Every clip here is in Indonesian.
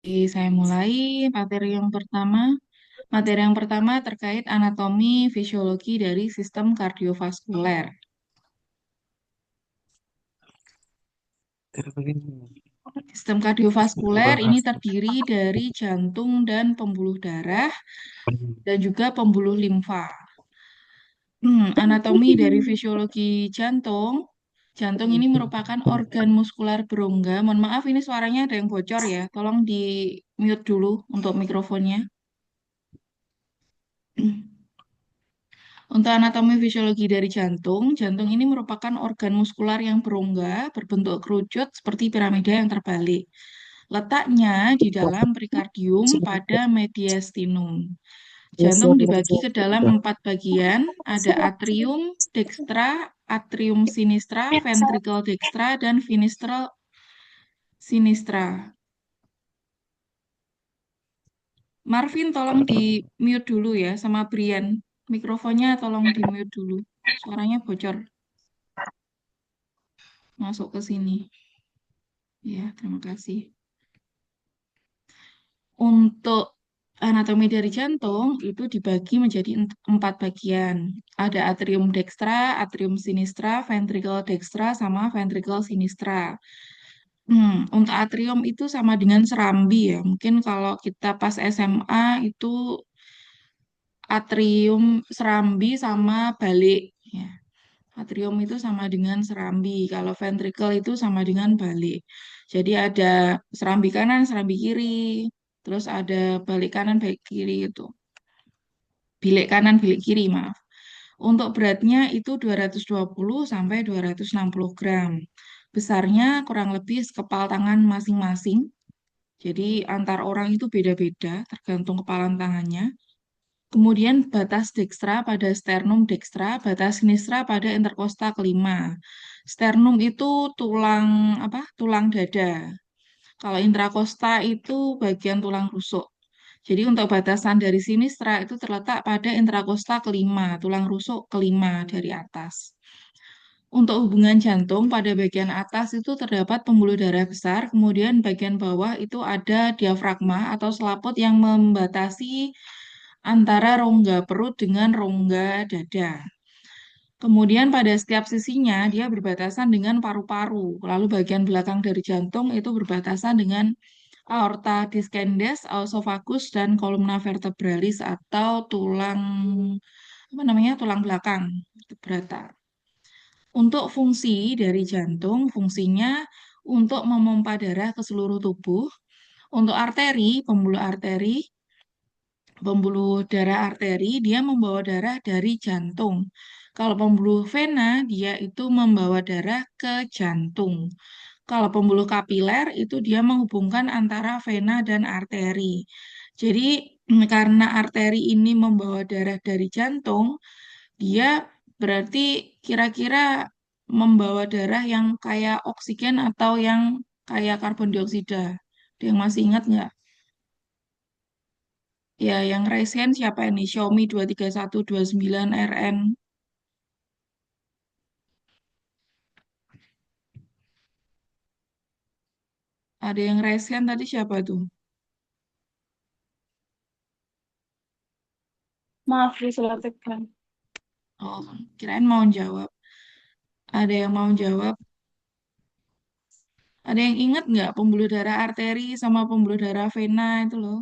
Saya mulai materi yang pertama. Materi yang pertama terkait anatomi fisiologi dari sistem kardiovaskuler. Sistem kardiovaskuler ini terdiri dari jantung dan pembuluh darah dan juga pembuluh limfa. Anatomi dari fisiologi jantung. Jantung ini merupakan organ muskular berongga. Mohon maaf, ini suaranya ada yang bocor ya. Tolong di mute dulu untuk mikrofonnya. Untuk anatomi fisiologi dari jantung, jantung ini merupakan organ muskular yang berongga, berbentuk kerucut seperti piramida yang terbalik. Letaknya di dalam perikardium pada mediastinum. Jantung dibagi ke dalam 4 bagian, ada atrium dextra, atrium sinistra, ventricle dextra, dan finistral sinistra. Marvin, tolong di mute dulu ya, sama Brian. Mikrofonnya tolong di mute dulu. Suaranya bocor masuk ke sini. Ya, terima kasih. Untuk anatomi dari jantung itu dibagi menjadi 4 bagian. Ada atrium dextra, atrium sinistra, ventricle dextra, sama ventricle sinistra. Untuk atrium itu sama dengan serambi ya. Mungkin kalau kita pas SMA itu atrium serambi sama balik. Ya. Atrium itu sama dengan serambi. Kalau ventricle itu sama dengan balik. Jadi ada serambi kanan, serambi kiri. Terus ada balik kanan, balik kiri itu. Bilik kanan, bilik kiri, maaf. Untuk beratnya itu 220 sampai 260 gram. Besarnya kurang lebih sekepal tangan masing-masing. Jadi antar orang itu beda-beda, tergantung kepalan tangannya. Kemudian batas dekstra pada sternum dekstra, batas sinistra pada interkosta kelima. Sternum itu tulang apa? Tulang dada. Kalau intrakosta itu bagian tulang rusuk. Jadi untuk batasan dari sinistra itu terletak pada intrakosta kelima, tulang rusuk kelima dari atas. Untuk hubungan jantung pada bagian atas itu terdapat pembuluh darah besar, kemudian bagian bawah itu ada diafragma atau selaput yang membatasi antara rongga perut dengan rongga dada. Kemudian pada setiap sisinya dia berbatasan dengan paru-paru. Lalu bagian belakang dari jantung itu berbatasan dengan aorta discendens, esophagus, dan columna vertebralis atau tulang apa namanya tulang belakang vertebra. Untuk fungsi dari jantung, fungsinya untuk memompa darah ke seluruh tubuh. Untuk arteri, pembuluh darah arteri, dia membawa darah dari jantung. Kalau pembuluh vena, dia itu membawa darah ke jantung. Kalau pembuluh kapiler, itu dia menghubungkan antara vena dan arteri. Jadi, karena arteri ini membawa darah dari jantung, dia berarti kira-kira membawa darah yang kayak oksigen atau yang kayak karbon dioksida. Ada yang masih ingat nggak? Ya, yang resen siapa ini? Xiaomi 23129 RN. Ada yang resen tadi siapa tuh? Maaf, diselewengkan. Oh, kirain mau jawab. Ada yang mau jawab? Ada yang ingat nggak pembuluh darah arteri sama pembuluh darah vena itu loh?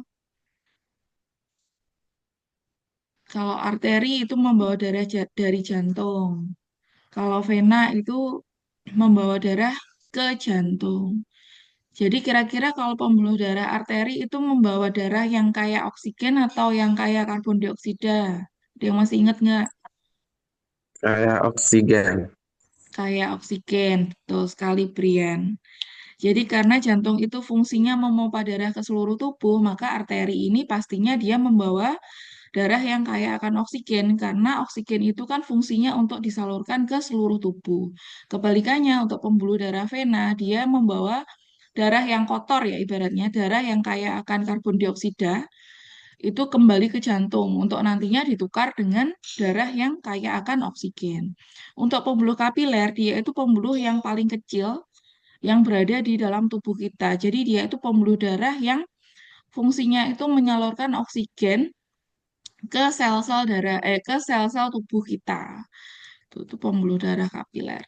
Kalau arteri itu membawa darah dari jantung. Kalau vena itu membawa darah ke jantung. Jadi kira-kira kalau pembuluh darah arteri itu membawa darah yang kayak oksigen atau yang kayak karbon dioksida? Ada yang masih ingat nggak? Kayak oksigen. Kayak oksigen, betul sekali Brian. Jadi karena jantung itu fungsinya memompa darah ke seluruh tubuh, maka arteri ini pastinya dia membawa darah yang kaya akan oksigen, karena oksigen itu kan fungsinya untuk disalurkan ke seluruh tubuh. Kebalikannya untuk pembuluh darah vena, dia membawa darah yang kotor ya ibaratnya, darah yang kaya akan karbon dioksida, itu kembali ke jantung untuk nantinya ditukar dengan darah yang kaya akan oksigen. Untuk pembuluh kapiler, dia itu pembuluh yang paling kecil yang berada di dalam tubuh kita. Jadi dia itu pembuluh darah yang fungsinya itu menyalurkan oksigen ke sel-sel darah, ke sel-sel tubuh kita. Itu pembuluh darah kapiler.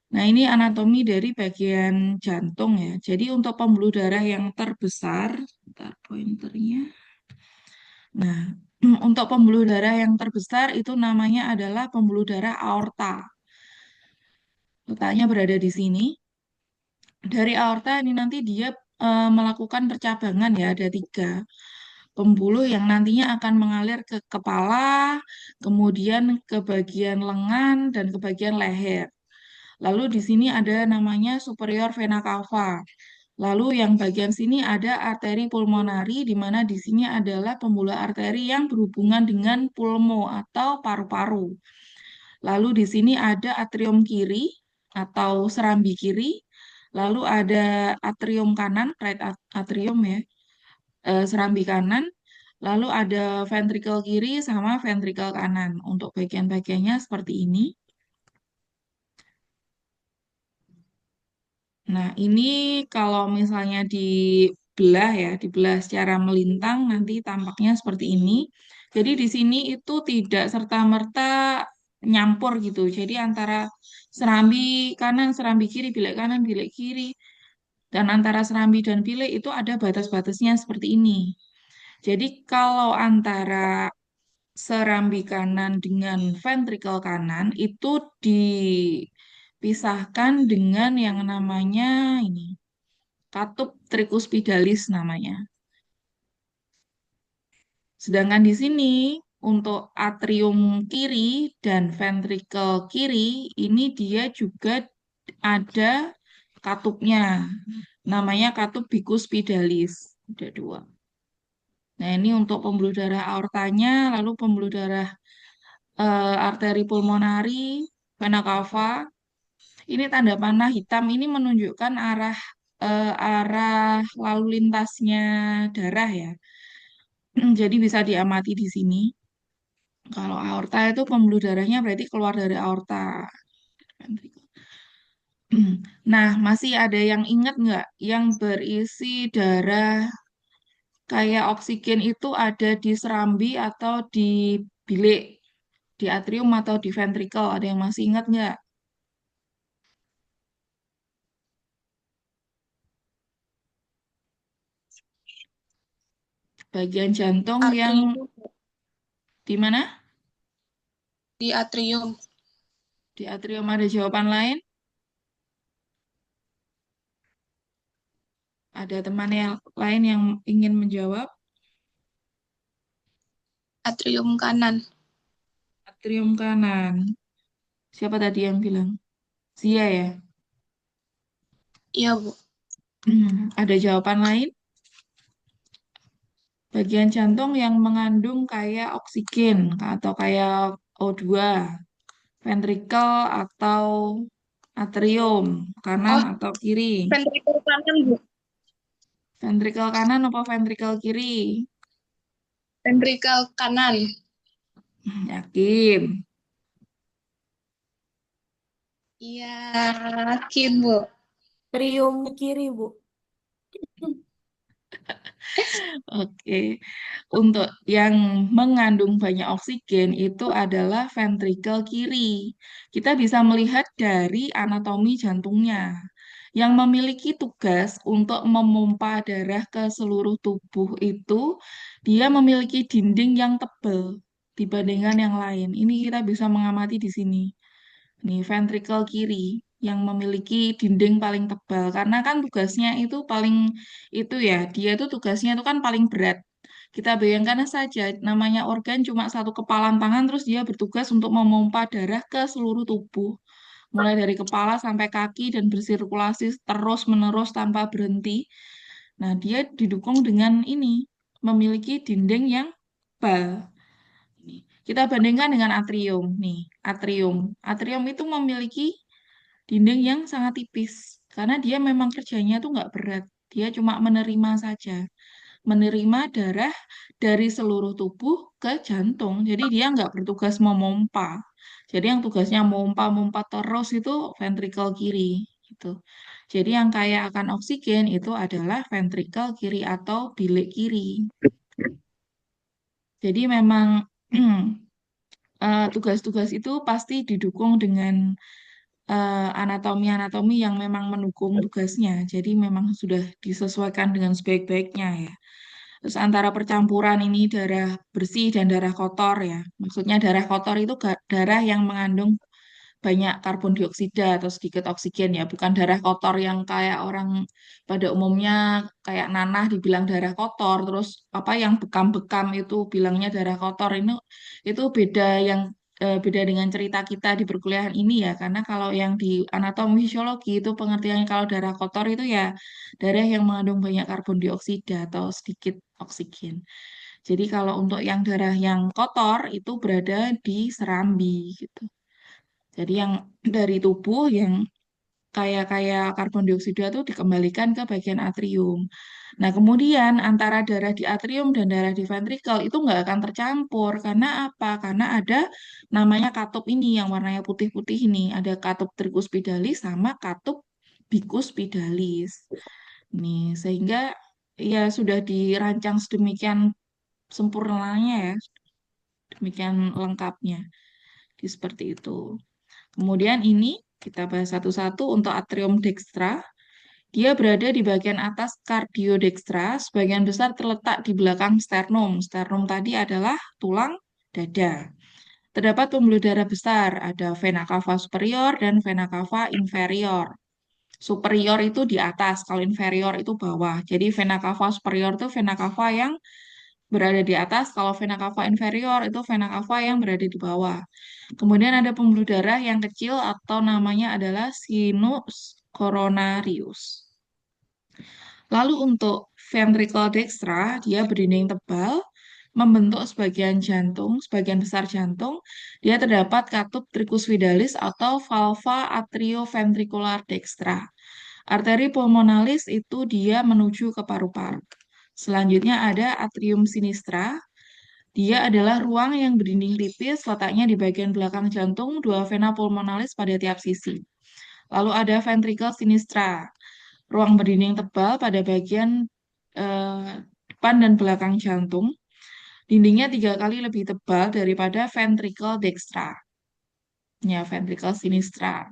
Nah, ini anatomi dari bagian jantung ya. Jadi untuk pembuluh darah yang terbesar, bentar pointernya. Nah, untuk pembuluh darah yang terbesar itu namanya adalah pembuluh darah aorta. Letaknya berada di sini. Dari aorta ini nanti dia melakukan percabangan ya, ada 3. Pembuluh yang nantinya akan mengalir ke kepala, kemudian ke bagian lengan, dan ke bagian leher. Lalu di sini ada namanya superior vena cava. Lalu yang bagian sini ada arteri pulmonari, di mana di sini adalah pembuluh arteri yang berhubungan dengan pulmo atau paru-paru. Lalu di sini ada atrium kiri atau serambi kiri. Lalu ada atrium kanan, right atrium ya, serambi kanan. Lalu ada ventrikel kiri sama ventrikel kanan. Untuk bagian-bagiannya seperti ini. Nah, ini kalau misalnya dibelah ya, dibelah secara melintang nanti tampaknya seperti ini. Jadi di sini itu tidak serta-merta nyampur gitu. Jadi antara serambi kanan, serambi kiri, bilik kanan, bilik kiri, dan antara serambi dan bilik itu ada batas-batasnya seperti ini. Jadi kalau antara serambi kanan dengan ventrikel kanan itu dipisahkan dengan yang namanya ini katup tricuspidalis namanya. Sedangkan di sini untuk atrium kiri dan ventrikel kiri ini dia juga ada katupnya. Namanya katup bicuspidalis. Ada 2. Nah, ini untuk pembuluh darah aortanya, lalu pembuluh darah arteri pulmonari, vena cava. Ini tanda panah hitam ini menunjukkan arah lalu lintasnya darah ya. Jadi bisa diamati di sini. Kalau aorta itu pembuluh darahnya berarti keluar dari aorta. Nah, masih ada yang ingat nggak yang berisi darah kayak oksigen itu ada di serambi atau di bilik, di atrium atau di ventrikel? Ada yang masih ingat nggak? Bagian jantung yang Atrium. di mana? Di atrium. Di atrium ada jawaban lain? Ada teman yang lain yang ingin menjawab? Atrium kanan. Atrium kanan. Siapa tadi yang bilang? Zia ya? Iya, Bu. Ada jawaban lain? Bagian jantung yang mengandung kayak oksigen atau kayak O2, ventrikel atau atrium, kanan Oh, atau kiri? ventrikel kanan, Bu. Ventrikel kanan apa ventrikel kiri? Ventrikel kanan. Yakin? Iya, yakin, Bu. Atrium kiri, Bu. Oke. Untuk yang mengandung banyak oksigen itu adalah ventrikel kiri. Kita bisa melihat dari anatomi jantungnya yang memiliki tugas untuk memompa darah ke seluruh tubuh itu dia memiliki dinding yang tebal dibandingkan yang lain. Ini kita bisa mengamati di sini. Nih, ventrikel kiri yang memiliki dinding paling tebal karena kan tugasnya itu paling itu ya, dia itu tugasnya itu kan paling berat. Kita bayangkan saja namanya organ cuma satu kepalan tangan terus dia bertugas untuk memompa darah ke seluruh tubuh. Mulai dari kepala sampai kaki dan bersirkulasi terus-menerus tanpa berhenti. Nah, dia didukung dengan ini, memiliki dinding yang tebal. Nih, kita bandingkan dengan atrium. Nih, atrium. Atrium itu memiliki dinding yang sangat tipis. Karena dia memang kerjanya tuh nggak berat. Dia cuma menerima saja. Menerima darah dari seluruh tubuh ke jantung. Jadi dia nggak bertugas memompa. Jadi yang tugasnya memompa-mompa terus itu ventrikel kiri. Gitu. Jadi yang kaya akan oksigen itu adalah ventrikel kiri atau bilik kiri. Jadi memang tugas-tugas itu pasti didukung dengan anatomi-anatomi yang memang mendukung tugasnya. Jadi memang sudah disesuaikan dengan sebaik-baiknya ya. Terus antara percampuran ini darah bersih dan darah kotor ya. Maksudnya darah kotor itu darah yang mengandung banyak karbon dioksida atau sedikit oksigen ya, bukan darah kotor yang kayak orang pada umumnya kayak nanah dibilang darah kotor, terus apa yang bekam-bekam itu bilangnya darah kotor. Itu beda yang beda dengan cerita kita di perkuliahan ini ya, karena kalau yang di anatomi fisiologi itu pengertiannya kalau darah kotor itu ya darah yang mengandung banyak karbon dioksida atau sedikit oksigen. Jadi kalau untuk yang darah yang kotor itu berada di serambi gitu. Jadi yang dari tubuh yang kayak karbon dioksida itu dikembalikan ke bagian atrium. Nah, kemudian antara darah di atrium dan darah di ventrikel itu nggak akan tercampur. Karena apa? Karena ada namanya katup ini yang warnanya putih-putih ini. Ada katup tricuspidalis sama katup bicuspidalis. Nih, sehingga ya sudah dirancang sedemikian sempurnanya ya, demikian lengkapnya. Seperti itu. Kemudian ini kita bahas satu-satu untuk atrium dextra. Dia berada di bagian atas cardiodextra, sebagian besar terletak di belakang sternum. Sternum tadi adalah tulang dada. Terdapat pembuluh darah besar, ada vena cava superior dan vena cava inferior. Superior itu di atas, kalau inferior itu bawah. Jadi vena cava superior itu vena cava yang berada di atas, kalau vena cava inferior itu vena cava yang berada di bawah. Kemudian ada pembuluh darah yang kecil atau namanya adalah sinus coronarius. Lalu untuk ventricle dextra, dia berdinding tebal, membentuk sebagian jantung, sebagian besar jantung. Dia terdapat katup tricuspidalis atau valva atrioventricular dextra. Arteri pulmonalis itu dia menuju ke paru-paru. Selanjutnya ada atrium sinistra. Dia adalah ruang yang berdinding tipis, letaknya di bagian belakang jantung, dua vena pulmonalis pada tiap sisi. Lalu ada ventricle sinistra, ruang berdinding tebal pada bagian depan dan belakang jantung. Dindingnya 3 kali lebih tebal daripada ventricle dextra. Ya, ventricle sinistra.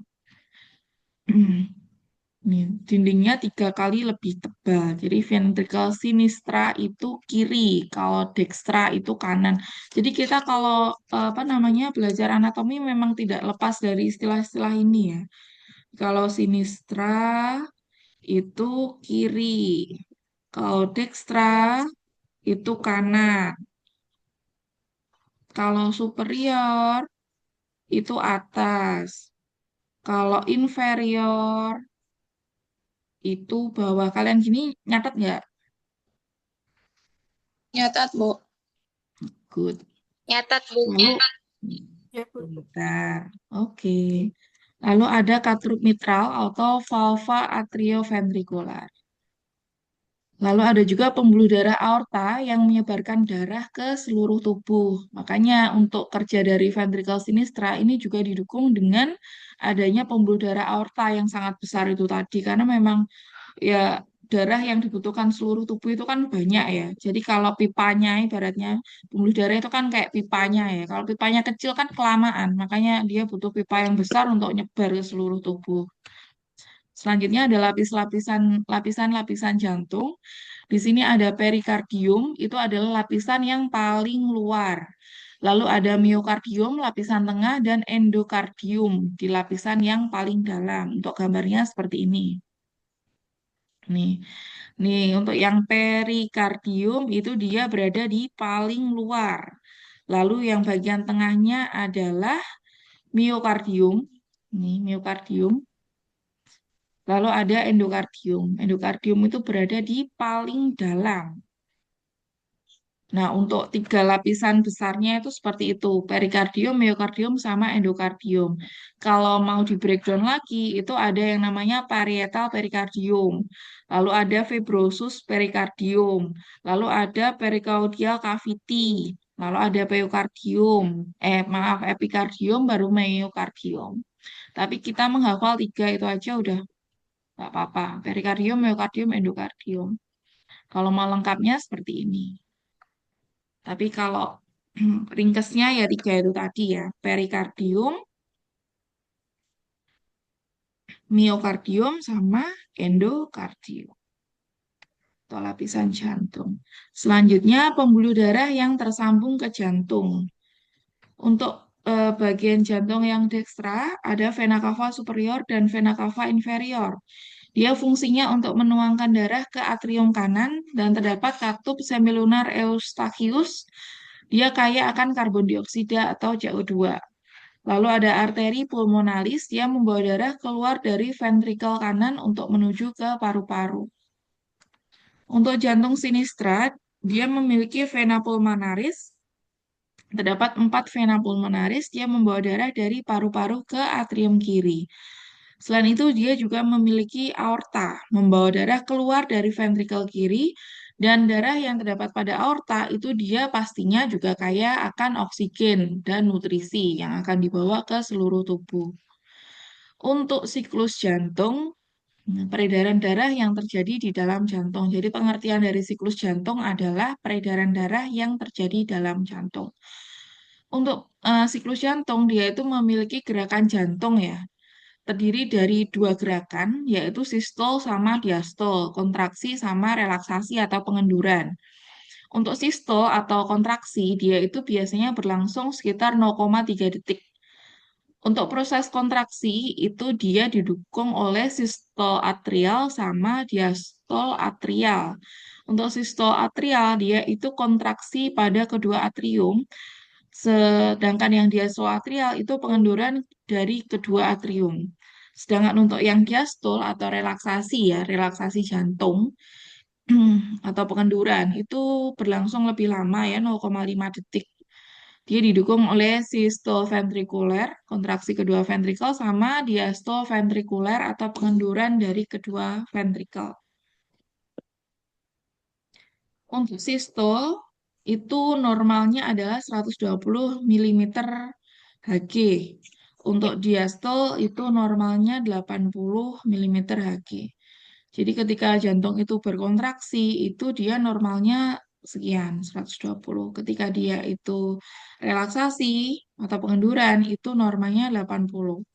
Nih, dindingnya 3 kali lebih tebal. Jadi ventricle sinistra itu kiri, kalau dextra itu kanan. Jadi kita kalau apa namanya belajar anatomi memang tidak lepas dari istilah-istilah ini ya. Kalau sinistra itu kiri, kalau dextra itu kanan, kalau superior itu atas, kalau inferior itu bawah. Kalian gini nyatet nggak? Nyatat, Bu. Good. Nyatat, Bu. Lalu, Ya, Bu. bentar. Oke. Lalu ada katup mitral atau valva atrioventricular. Lalu ada juga pembuluh darah aorta yang menyebarkan darah ke seluruh tubuh. Makanya untuk kerja dari ventricle sinistra ini juga didukung dengan adanya pembuluh darah aorta yang sangat besar itu tadi. Karena memang ya darah yang dibutuhkan seluruh tubuh itu kan banyak ya. Jadi kalau pipanya ibaratnya pembuluh darah itu kan kayak pipanya ya. Kalau pipanya kecil kan kelamaan, makanya dia butuh pipa yang besar untuk nyebar ke seluruh tubuh. Selanjutnya ada lapisan-lapisan jantung. Di sini ada perikardium, itu adalah lapisan yang paling luar. Lalu ada miokardium, lapisan tengah, dan endokardium di lapisan yang paling dalam. Untuk gambarnya seperti ini. Nih, nih untuk yang perikardium itu dia berada di paling luar. Lalu yang bagian tengahnya adalah miokardium. Nih, miokardium. Lalu ada endokardium. Endokardium itu berada di paling dalam. Nah, untuk 3 lapisan besarnya itu seperti itu. Perikardium, miokardium, sama endokardium. Kalau mau di breakdown lagi, itu ada yang namanya parietal perikardium. Lalu ada fibrosus perikardium. Lalu ada pericardial cavity. Lalu ada perikardium. Maaf, epikardium baru myokardium. Tapi kita menghafal 3 itu aja udah nggak apa-apa. Perikardium, miokardium, endokardium. Kalau mau lengkapnya seperti ini. Tapi kalau ringkesnya ya tiga itu tadi ya. Perikardium, miokardium, sama endokardium. Atau lapisan jantung. Selanjutnya pembuluh darah yang tersambung ke jantung. Untuk bagian jantung yang dekstra ada vena cava superior dan vena cava inferior. Dia fungsinya untuk menuangkan darah ke atrium kanan dan terdapat katup semilunar eustachius. Dia kaya akan karbon dioksida atau CO2. Lalu ada arteri pulmonalis, dia membawa darah keluar dari ventrikel kanan untuk menuju ke paru-paru. Untuk jantung sinistra, dia memiliki vena pulmonaris. Terdapat 4 vena pulmonaris, dia membawa darah dari paru-paru ke atrium kiri. Selain itu, dia juga memiliki aorta, membawa darah keluar dari ventrikel kiri, dan darah yang terdapat pada aorta itu dia pastinya juga kaya akan oksigen dan nutrisi yang akan dibawa ke seluruh tubuh. Untuk siklus jantung, peredaran darah yang terjadi di dalam jantung. Jadi pengertian dari siklus jantung adalah peredaran darah yang terjadi dalam jantung. Untuk siklus jantung, dia itu memiliki gerakan jantung ya. Terdiri dari dua gerakan, yaitu sistol sama diastol, kontraksi sama relaksasi atau pengenduran. Untuk sistol atau kontraksi, dia itu biasanya berlangsung sekitar 0,3 detik. Untuk proses kontraksi itu dia didukung oleh sistol atrial sama diastol atrial. Untuk sistol atrial dia itu kontraksi pada kedua atrium, sedangkan yang diastol atrial itu pengenduran dari kedua atrium. Sedangkan untuk yang diastol atau relaksasi ya, relaksasi jantung atau pengenduran itu berlangsung lebih lama ya 0,5 detik. Dia didukung oleh sistole ventrikuler, kontraksi kedua ventrikel, sama diastole ventrikuler atau pengenduran dari kedua ventrikel. Untuk sistole itu normalnya adalah 120 mm Hg. Untuk diastole itu normalnya 80 mm Hg. Jadi ketika jantung itu berkontraksi, itu dia normalnya sekian, 120. Ketika dia itu relaksasi atau pengenduran, itu normanya 80.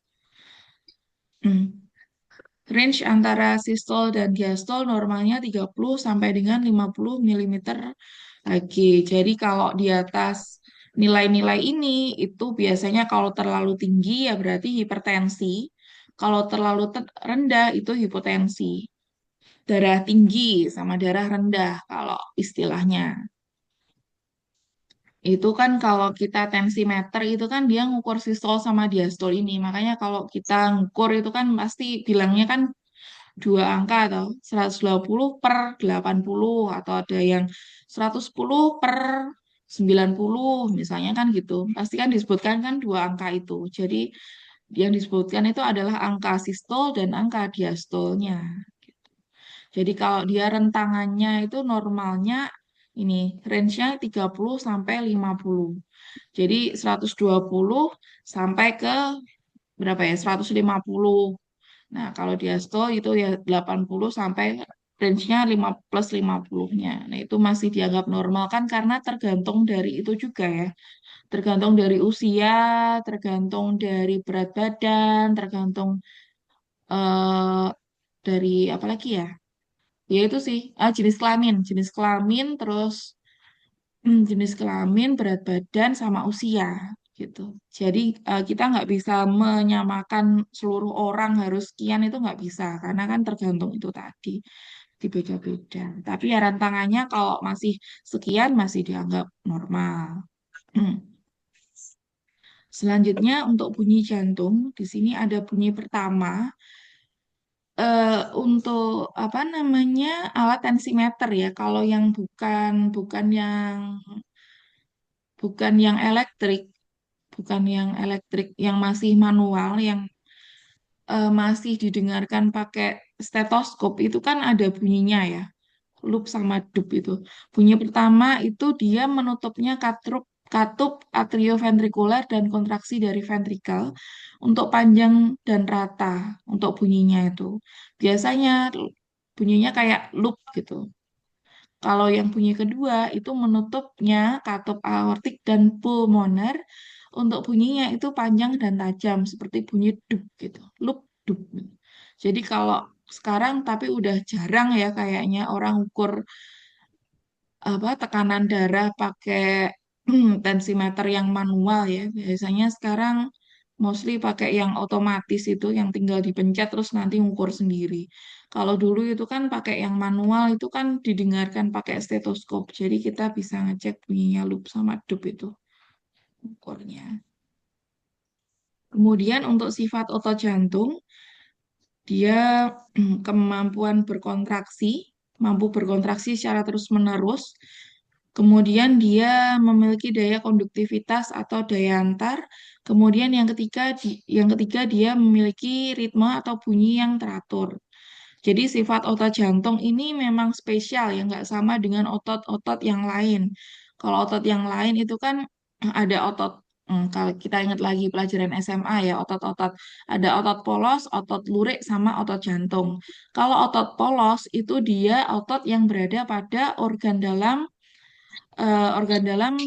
Range antara sistol dan diastol normalnya 30 sampai dengan 50 mm Hg. Jadi kalau di atas nilai-nilai ini, itu biasanya kalau terlalu tinggi ya berarti hipertensi. Kalau terlalu rendah itu hipotensi. Darah tinggi sama darah rendah kalau istilahnya. Itu kan kalau kita tensimeter itu kan dia ngukur sistol sama diastol ini. Makanya kalau kita ngukur itu kan pasti bilangnya kan dua angka atau 120 per 80 atau ada yang 110 per 90 misalnya kan gitu. Pasti kan disebutkan kan dua angka itu. Jadi yang disebutkan itu adalah angka sistol dan angka diastolnya. Jadi kalau dia rentangannya itu normalnya ini range-nya 30 sampai 50. Jadi 120 sampai ke berapa ya? 150. Nah, kalau diastol itu ya 80 sampai range-nya 5 plus 50-nya. Nah, itu masih dianggap normal kan karena tergantung dari itu juga ya. Tergantung dari usia, tergantung dari berat badan, tergantung eh dari apa lagi ya? Ya itu sih, jenis kelamin, terus jenis kelamin, berat badan, sama usia gitu. Jadi kita nggak bisa menyamakan seluruh orang harus sekian itu nggak bisa karena kan tergantung itu tadi dibeda-beda. Tapi ya rantangannya kalau masih sekian masih dianggap normal. Selanjutnya untuk bunyi jantung, di sini ada bunyi pertama untuk apa namanya alat tensimeter ya. Kalau yang bukan yang elektrik, yang masih manual, yang masih didengarkan pakai stetoskop itu kan ada bunyinya ya. Loop sama dup itu. Bunyi pertama itu dia menutupnya katup atrioventrikuler dan kontraksi dari ventrikel untuk panjang dan rata untuk bunyinya itu. Biasanya bunyinya kayak loop gitu. Kalau yang bunyi kedua itu menutupnya katup aortik dan pulmoner untuk bunyinya itu panjang dan tajam seperti bunyi dup gitu, loop dup. Jadi kalau sekarang tapi udah jarang ya kayaknya orang ukur apa tekanan darah pakai tensimeter yang manual ya. Biasanya sekarang mostly pakai yang otomatis itu yang tinggal dipencet terus nanti ngukur sendiri. Kalau dulu itu kan pakai yang manual itu kan didengarkan pakai stetoskop. Jadi kita bisa ngecek bunyinya loop sama dup itu ukurnya. Kemudian untuk sifat otot jantung, dia kemampuan berkontraksi, mampu berkontraksi secara terus-menerus. Kemudian dia memiliki daya konduktivitas atau daya antar. Kemudian yang ketiga dia memiliki ritme atau bunyi yang teratur. Jadi sifat otot jantung ini memang spesial ya, nggak sama dengan otot-otot yang lain. Kalau otot yang lain itu kan ada otot, kalau kita ingat lagi pelajaran SMA ya, otot-otot, ada otot polos, otot lurik, sama otot jantung. Kalau otot polos itu dia otot yang berada pada organ dalam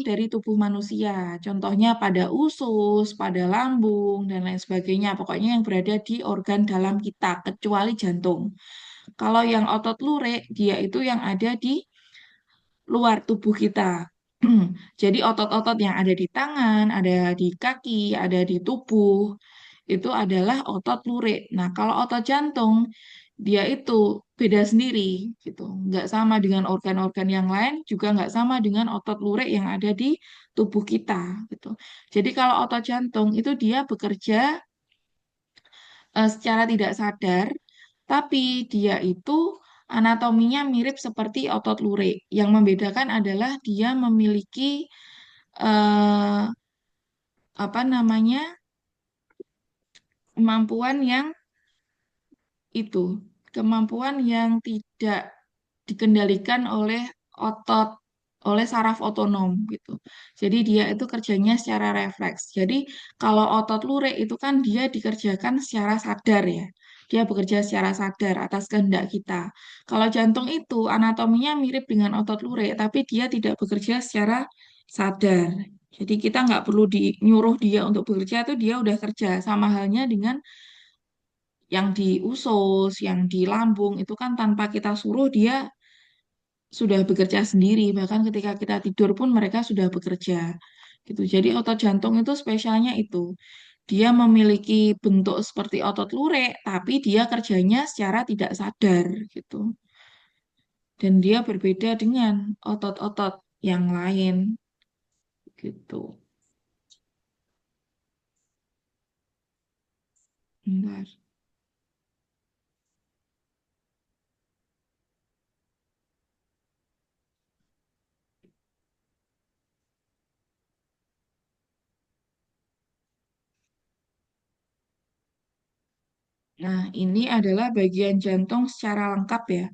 dari tubuh manusia. Contohnya pada usus, pada lambung, dan lain sebagainya. Pokoknya yang berada di organ dalam kita, kecuali jantung. Kalau yang otot lurik, dia itu yang ada di luar tubuh kita. Jadi otot-otot yang ada di tangan, ada di kaki, ada di tubuh, itu adalah otot lurik. Nah, kalau otot jantung, dia itu beda sendiri, gitu. Nggak sama dengan organ-organ yang lain, juga nggak sama dengan otot lurik yang ada di tubuh kita, gitu. Jadi kalau otot jantung itu dia bekerja secara tidak sadar, tapi dia itu anatominya mirip seperti otot lurik. Yang membedakan adalah dia memiliki eh, apa namanya kemampuan yang itu, kemampuan yang tidak dikendalikan oleh otot, oleh saraf otonom gitu. Jadi dia itu kerjanya secara refleks. Jadi kalau otot lurik itu kan dia dikerjakan secara sadar ya. Dia bekerja secara sadar atas kehendak kita. Kalau jantung itu anatominya mirip dengan otot lurik, tapi dia tidak bekerja secara sadar. Jadi kita nggak perlu nyuruh dia untuk bekerja, itu dia udah kerja. Sama halnya dengan yang di usus, yang di lambung, itu kan tanpa kita suruh dia sudah bekerja sendiri, bahkan ketika kita tidur pun mereka sudah bekerja. Gitu. Jadi otot jantung itu spesialnya itu. Dia memiliki bentuk seperti otot lurik, tapi dia kerjanya secara tidak sadar gitu. Dan dia berbeda dengan otot-otot yang lain gitu. Bentar. Nah, ini adalah bagian jantung secara lengkap ya.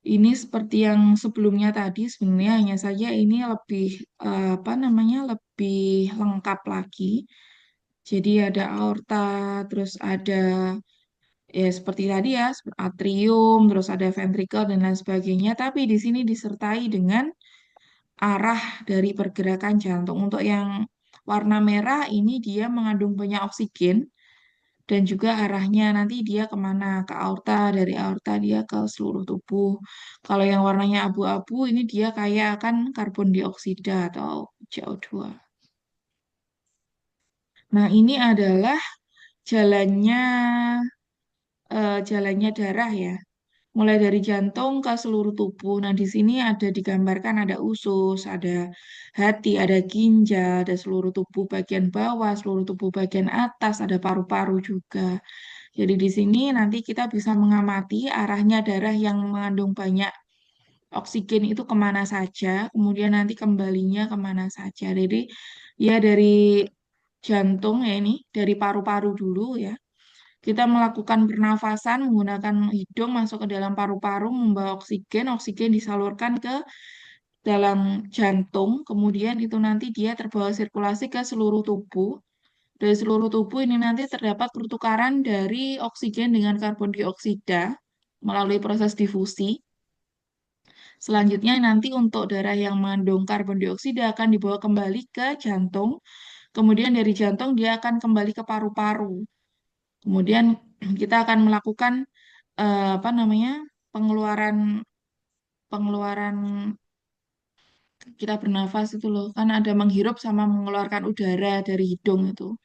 Ini seperti yang sebelumnya tadi, sebenarnya hanya saja ini lebih apa namanya lebih lengkap lagi. Jadi ada aorta, terus ada ya seperti tadi ya atrium, terus ada ventricle dan lain sebagainya. Tapi di sini disertai dengan arah dari pergerakan jantung. Untuk yang warna merah ini dia mengandung banyak oksigen dan juga arahnya nanti dia kemana, ke aorta, dari aorta dia ke seluruh tubuh. Kalau yang warnanya abu-abu ini dia kaya akan karbon dioksida atau CO2. Nah, ini adalah jalannya jalannya darah ya. Mulai dari jantung ke seluruh tubuh. Nah, di sini ada digambarkan ada usus, ada hati, ada ginjal, ada seluruh tubuh bagian bawah, seluruh tubuh bagian atas, ada paru-paru juga. Jadi di sini nanti kita bisa mengamati arahnya darah yang mengandung banyak oksigen itu kemana saja, kemudian nanti kembalinya kemana saja. Jadi ya dari jantung ya ini, dari paru-paru dulu ya. Kita melakukan pernafasan menggunakan hidung masuk ke dalam paru-paru, membawa oksigen, oksigen disalurkan ke dalam jantung, kemudian itu nanti dia terbawa sirkulasi ke seluruh tubuh. Dari seluruh tubuh ini nanti terdapat pertukaran dari oksigen dengan karbon dioksida melalui proses difusi. Selanjutnya nanti untuk darah yang mengandung karbon dioksida akan dibawa kembali ke jantung. Kemudian dari jantung dia akan kembali ke paru-paru. Kemudian kita akan melakukan apa namanya pengeluaran pengeluaran kita bernafas itu loh kan ada menghirup sama mengeluarkan udara dari hidung itu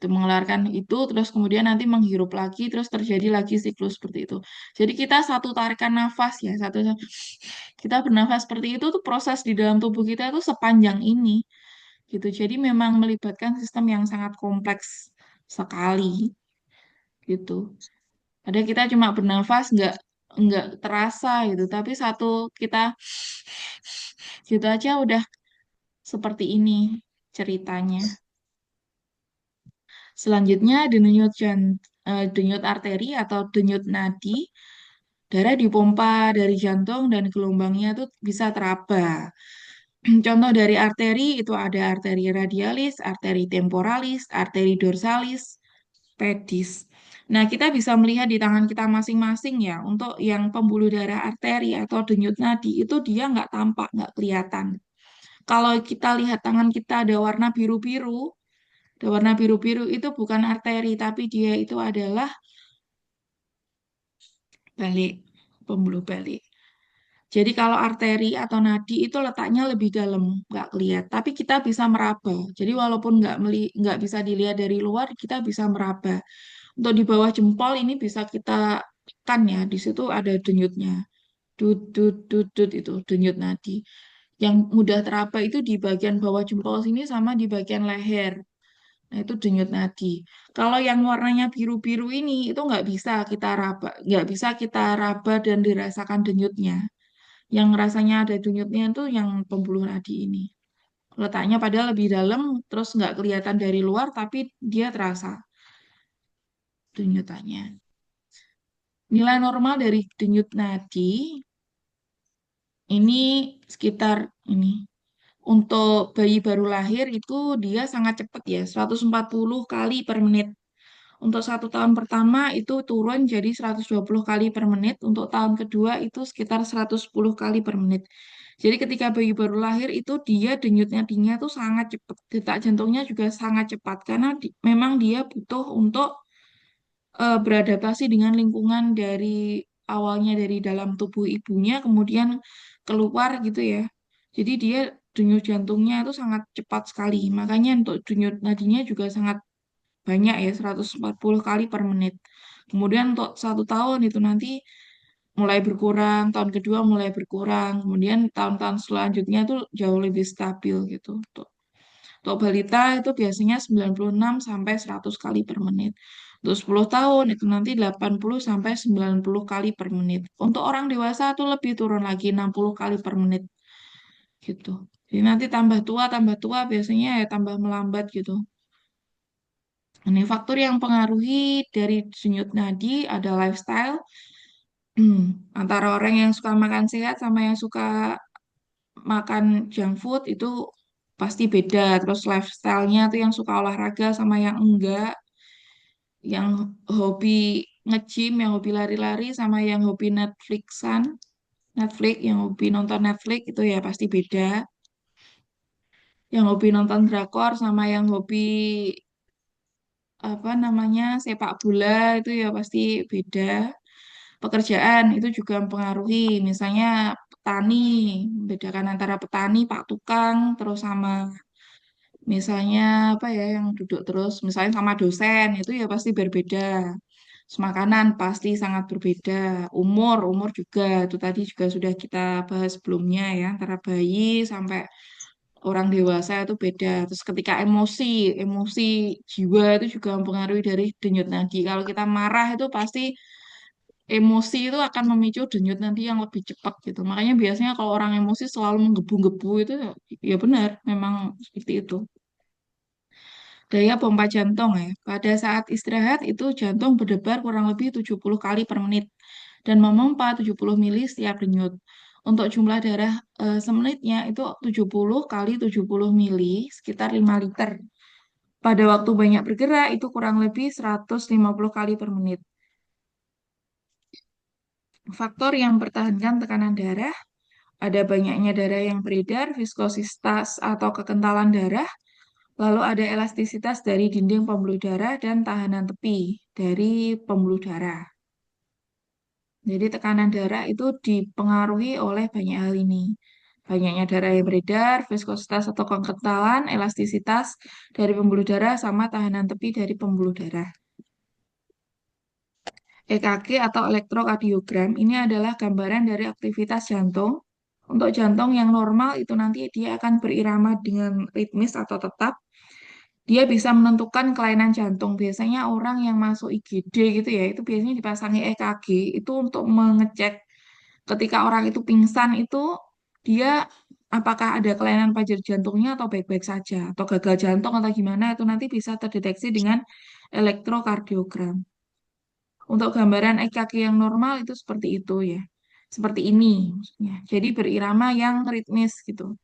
mengeluarkan itu terus kemudian nanti menghirup lagi terus terjadi lagi siklus seperti itu. Jadi kita satu tarikan nafas ya satu kita bernafas seperti itu tuh proses di dalam tubuh kita itu sepanjang ini gitu. Jadi memang melibatkan sistem yang sangat kompleks sekali gitu. Ada kita cuma bernafas nggak terasa gitu, tapi satu kita gitu aja udah seperti ini ceritanya. Selanjutnya denyut arteri atau denyut nadi, darah dipompa dari jantung dan gelombangnya itu bisa teraba. Contoh dari arteri itu ada arteri radialis, arteri temporalis, arteri dorsalis, pedis. Nah, kita bisa melihat di tangan kita masing-masing ya, untuk yang pembuluh darah arteri atau denyut nadi itu dia nggak tampak, nggak kelihatan. Kalau kita lihat tangan kita ada warna biru-biru, ada warna biru-biru itu bukan arteri, tapi dia itu adalah balik, pembuluh balik. Jadi kalau arteri atau nadi itu letaknya lebih dalam, nggak kelihatan. Tapi kita bisa meraba. Jadi walaupun nggak bisa dilihat dari luar, kita bisa meraba. Untuk di bawah jempol ini bisa kita tekan ya. Di situ ada denyutnya. Dut, dut, dut, dut itu denyut nadi. Yang mudah teraba itu di bagian bawah jempol sini sama di bagian leher. Nah, itu denyut nadi. Kalau yang warnanya biru-biru ini itu nggak bisa kita raba dan dirasakan denyutnya. Yang rasanya ada denyutnya itu yang pembuluh nadi ini. Letaknya padahal lebih dalam, terus nggak kelihatan dari luar, tapi dia terasa denyutannya. Nilai normal dari denyut nadi ini sekitar ini. Untuk bayi baru lahir itu dia sangat cepat ya, 140 kali per menit. Untuk 1 tahun pertama itu turun jadi 120 kali per menit. Untuk tahun kedua itu sekitar 110 kali per menit. Jadi ketika bayi baru lahir itu dia denyut nadinya tuh sangat cepat. Detak jantungnya juga sangat cepat karena memang dia butuh untuk beradaptasi dengan lingkungan dari awalnya dari dalam tubuh ibunya kemudian keluar gitu ya. Jadi dia denyut jantungnya itu sangat cepat sekali. Makanya untuk denyut nadinya juga sangat banyak ya 140 kali per menit. Kemudian untuk 1 tahun itu nanti mulai berkurang, tahun kedua mulai berkurang, kemudian tahun-tahun selanjutnya tuh jauh lebih stabil gitu. Untuk balita itu biasanya 96 sampai 100 kali per menit. Untuk 10 tahun itu nanti 80 sampai 90 kali per menit. Untuk orang dewasa itu lebih turun lagi 60 kali per menit gitu. Jadi nanti tambah tua biasanya ya tambah melambat gitu. Ini faktor yang pengaruhi dari denyut nadi ada lifestyle. Antara orang yang suka makan sehat sama yang suka makan junk food itu pasti beda. Terus lifestyle-nya tuh yang suka olahraga sama yang enggak, yang hobi nge-gym, yang hobi lari-lari sama yang hobi Netflix, yang hobi nonton Netflix itu ya pasti beda. Yang hobi nonton drakor sama yang hobi apa namanya sepak bola itu ya pasti beda. Pekerjaan itu juga mempengaruhi. Misalnya petani, membedakan antara petani, pak tukang, terus sama misalnya apa ya yang duduk terus, misalnya sama dosen itu ya pasti berbeda. Terus makanan pasti sangat berbeda. Umur juga itu tadi juga sudah kita bahas sebelumnya ya antara bayi sampai orang dewasa itu beda. Terus ketika emosi jiwa itu juga mempengaruhi dari denyut nadi. Kalau kita marah itu pasti emosi itu akan memicu denyut nadi yang lebih cepat gitu. Makanya biasanya kalau orang emosi selalu menggebu-gebu itu ya benar, memang seperti itu. Daya pompa jantung ya. Pada saat istirahat itu jantung berdebar kurang lebih 70 kali per menit dan memompa 70 mili setiap denyut. Untuk jumlah darah semenitnya itu 70 kali 70 mili, sekitar 5 liter. Pada waktu banyak bergerak itu kurang lebih 150 kali per menit. Faktor yang mempertahankan tekanan darah, ada banyaknya darah yang beredar, viskositas atau kekentalan darah, lalu ada elastisitas dari dinding pembuluh darah dan tahanan tepi dari pembuluh darah. Jadi tekanan darah itu dipengaruhi oleh banyak hal ini. Banyaknya darah yang beredar, viskositas atau kekentalan, elastisitas dari pembuluh darah, sama tahanan tepi dari pembuluh darah. EKG atau elektrokardiogram ini adalah gambaran dari aktivitas jantung. Untuk jantung yang normal itu nanti dia akan berirama dengan ritmis atau tetap. Dia bisa menentukan kelainan jantung. Biasanya orang yang masuk IGD gitu ya, itu biasanya dipasangi EKG itu untuk mengecek ketika orang itu pingsan itu dia apakah ada kelainan pajak jantungnya atau baik-baik saja atau gagal jantung atau gimana itu nanti bisa terdeteksi dengan elektrokardiogram. Untuk gambaran EKG yang normal itu seperti itu ya. Seperti ini maksudnya. Jadi berirama yang ritmis gitu.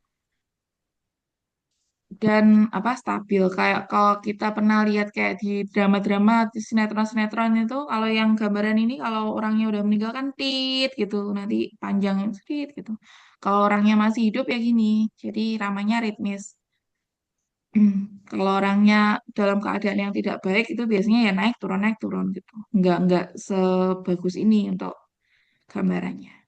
Dan apa stabil kayak kalau kita pernah lihat kayak di drama-drama di sinetron-sinetron itu kalau yang gambaran ini kalau orangnya udah meninggal kan tit gitu nanti panjang sedikit gitu kalau orangnya masih hidup ya gini jadi ramanya ritmis. Kalau orangnya dalam keadaan yang tidak baik itu biasanya ya naik turun gitu nggak sebagus ini untuk gambarannya.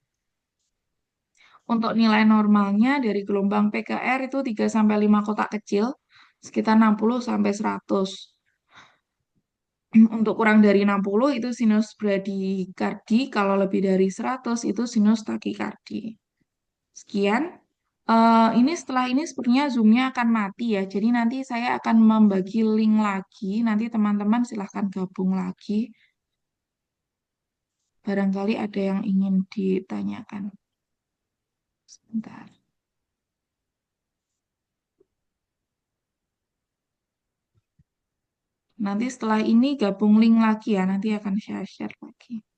Untuk nilai normalnya dari gelombang PKR itu 3 sampai 5 kotak kecil sekitar 60 sampai 100. Untuk kurang dari 60 itu sinus bradikardi, kalau lebih dari 100 itu sinus takikardi. Sekian. Ini setelah ini sepertinya Zoom-nya akan mati ya. Jadi nanti saya akan membagi link lagi. Nanti teman-teman silahkan gabung lagi. Barangkali ada yang ingin ditanyakan. Sebentar. Nanti setelah ini gabung link lagi ya, nanti akan share-share lagi.